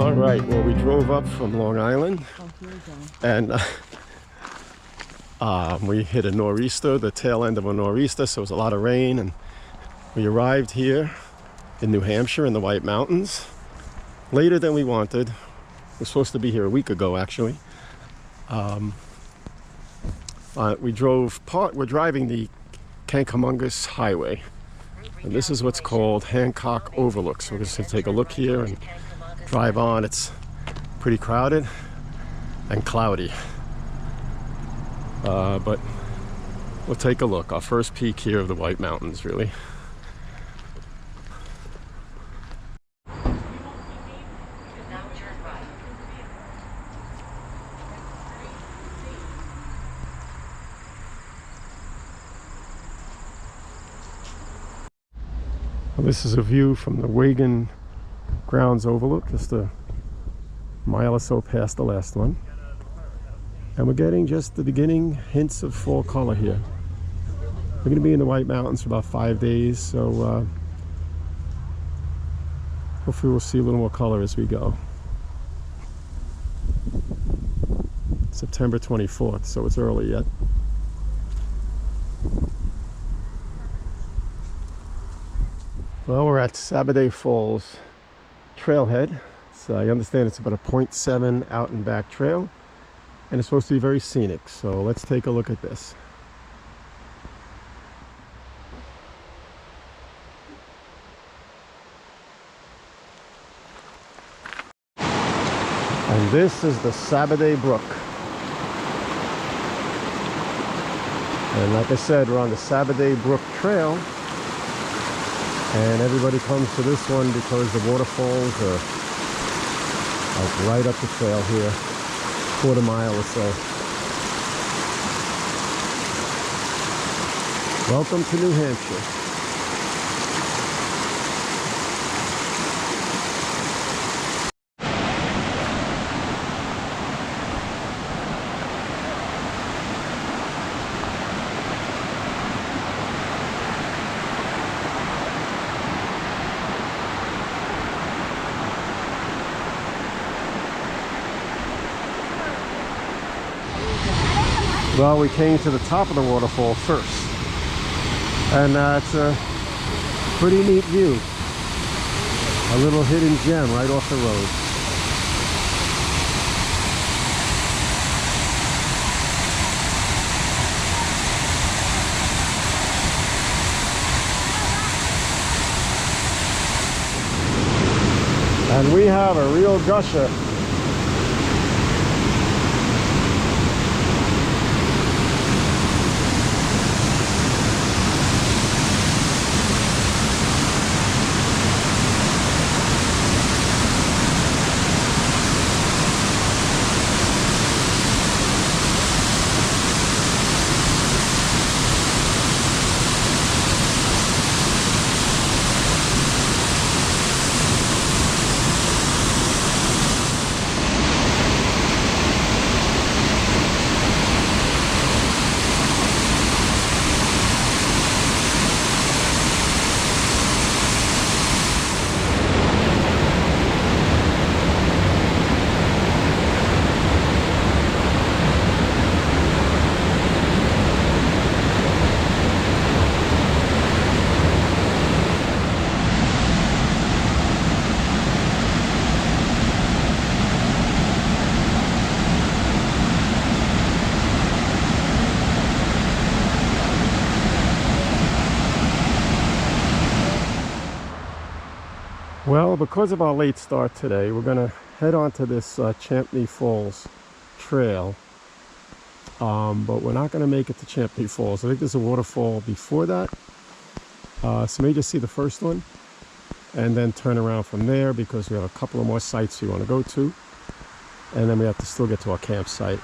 All right, well, we drove up from Long Island and we hit a nor'easter, the tail end of a nor'easter, so it was a lot of rain, and we arrived here in New Hampshire in the White Mountains later than we wanted. We were supposed to be here a week ago, actually. We're driving the Kancamagus Highway, and this is what's called Hancock Overlooks. We're just going to take a look here and drive on. It's pretty crowded and cloudy, but we'll take a look. Our first peak here of the White Mountains, really. Well, this is a view from the Wangan Grounds Overlook, just a mile or so past the last one, and we're getting just the beginning hints of fall color here. We're going to be in the White Mountains for about 5 days, so hopefully we'll see a little more color as we go. September 24th, so it's early yet. Well, we're at Sabbaday Falls trailhead. So I understand it's about a 0.7 out and back trail, and it's supposed to be very scenic, so let's take a look at this. And this is the Sabaday Brook, and like I said, we're on the Sabaday Brook Trail, and everybody comes to this one because the waterfalls are like right up the trail here, quarter mile or so. Welcome to New Hampshire. Well, we came to the top of the waterfall first, and it's a pretty neat view. A little hidden gem right off the road. And we have a real gusher. Well, because of our late start today, we're going to head on to this Champney Falls trail, but we're not going to make it to Champney Falls. I think there's a waterfall before that, so maybe just see the first one and then turn around from there, because we have a couple of more sites we want to go to, and then we have to still get to our campsite,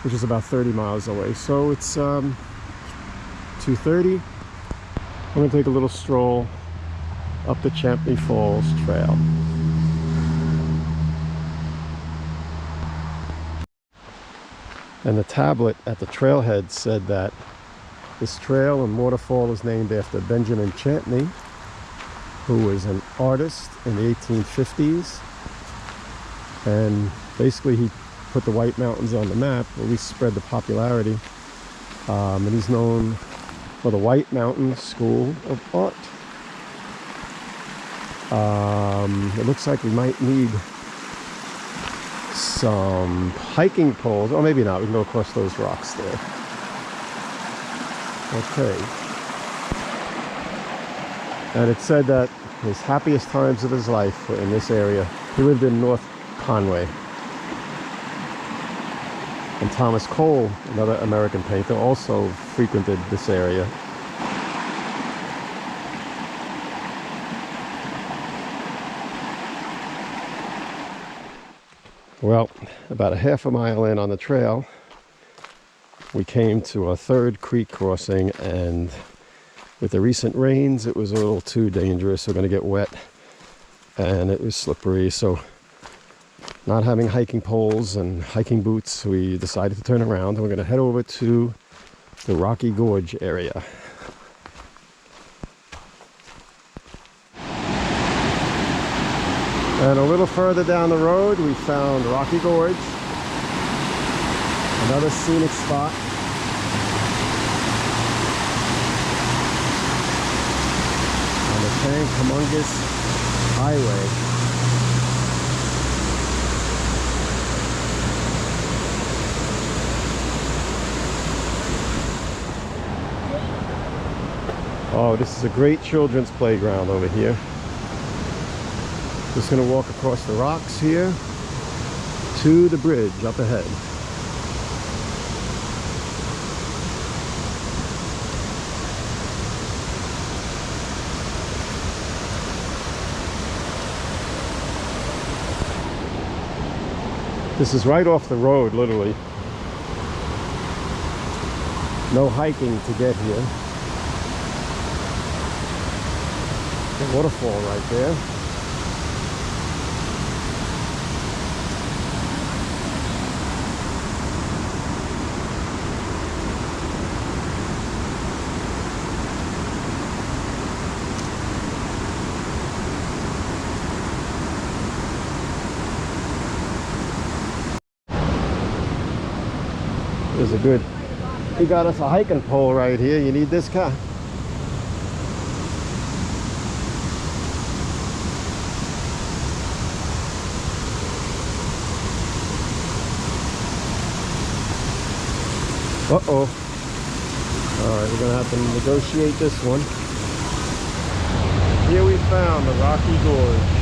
which is about 30 miles away. So it's 2:30. I'm going to take a little stroll up the Champney Falls trail. And the tablet at the trailhead said that this trail and waterfall is named after Benjamin Champney, who was an artist in the 1850s And basically he put the White Mountains on the map, or at least spread the popularity. And he's known for the White Mountains School of Art. It looks like we might need some hiking poles, or maybe not. We can go across those rocks there. Okay. And it said that his happiest times of his life were in this area. He lived in North Conway. And Thomas Cole, another American painter, also frequented this area. Well, about a half a mile in on the trail, we came to a third creek crossing, and with the recent rains, it was a little too dangerous. We're going to get wet, and it was slippery. So, not having hiking poles and hiking boots, we decided to turn around, and we're going to head over to the Rocky Gorge area. And a little further down the road, we found Rocky Gorge, another scenic spot. On the Kancamagus Highway. Oh, this is a great children's playground over here. Just going to walk across the rocks here to the bridge up ahead. This is right off the road, literally. No hiking to get here. The waterfall right there. There's a good, he got us a hiking pole right here. You need this car. Uh-oh. All right, we're gonna have to negotiate this one. Here we found the Rocky Gorge.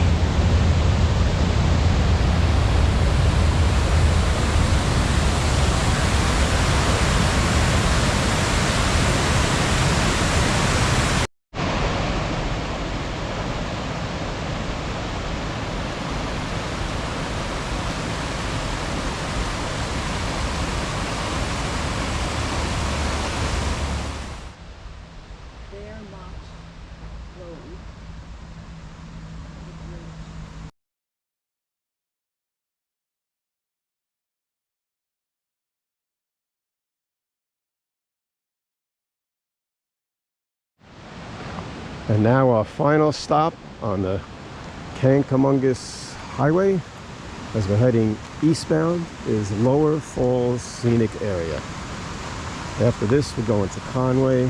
And now our final stop on the Kancamagus Highway, as we're heading eastbound, is Lower Falls Scenic Area. After this, we're going to Conway,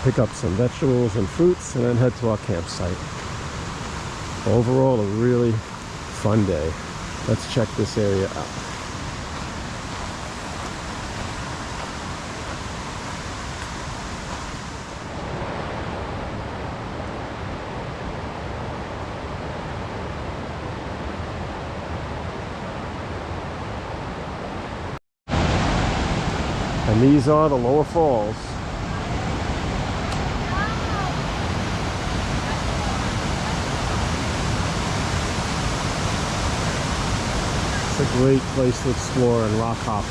pick up some vegetables and fruits, and then head to our campsite. Overall, a really fun day. Let's check this area out. And these are the lower falls. It's a great place to explore and rock hop.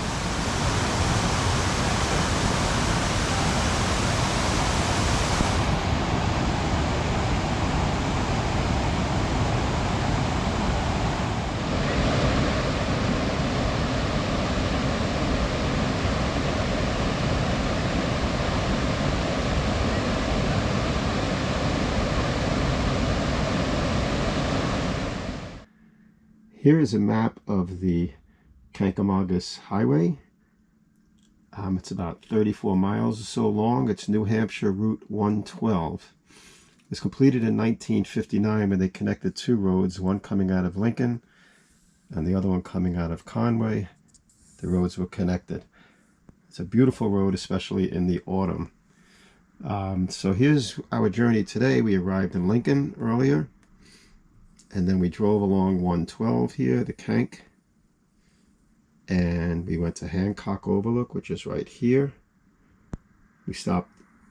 Here is a map of the Kancamagus Highway. It's about 34 miles or so long. It's New Hampshire Route 112. It was completed in 1959 when they connected two roads, one coming out of Lincoln and the other one coming out of Conway. The roads were connected. It's a beautiful road, especially in the autumn. So here's our journey today. We arrived in Lincoln earlier, and then we drove along 112 here, the Kank. And we went to Hancock Overlook, which is right here. We stopped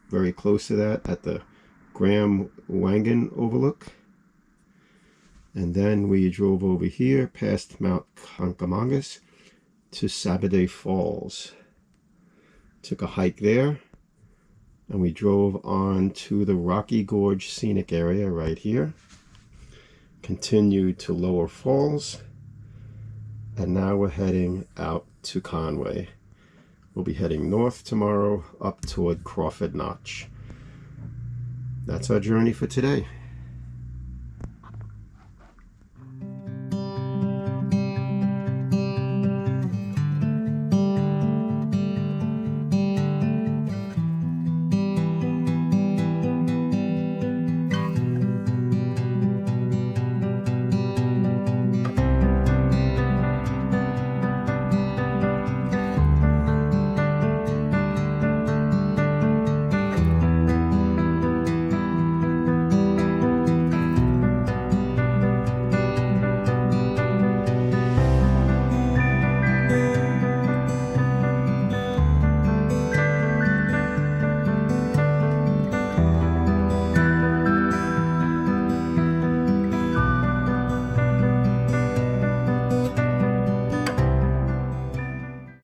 very close to that at the Wangan Overlook. And then we drove over here past Mount Kancamagus to Sabbaday Falls. Took a hike there, and we drove on to the rocky Gorge Scenic area right here. Continued to Lower Falls. And now we're heading out to Conway. We'll be heading north tomorrow up toward Crawford Notch. That's our journey for today.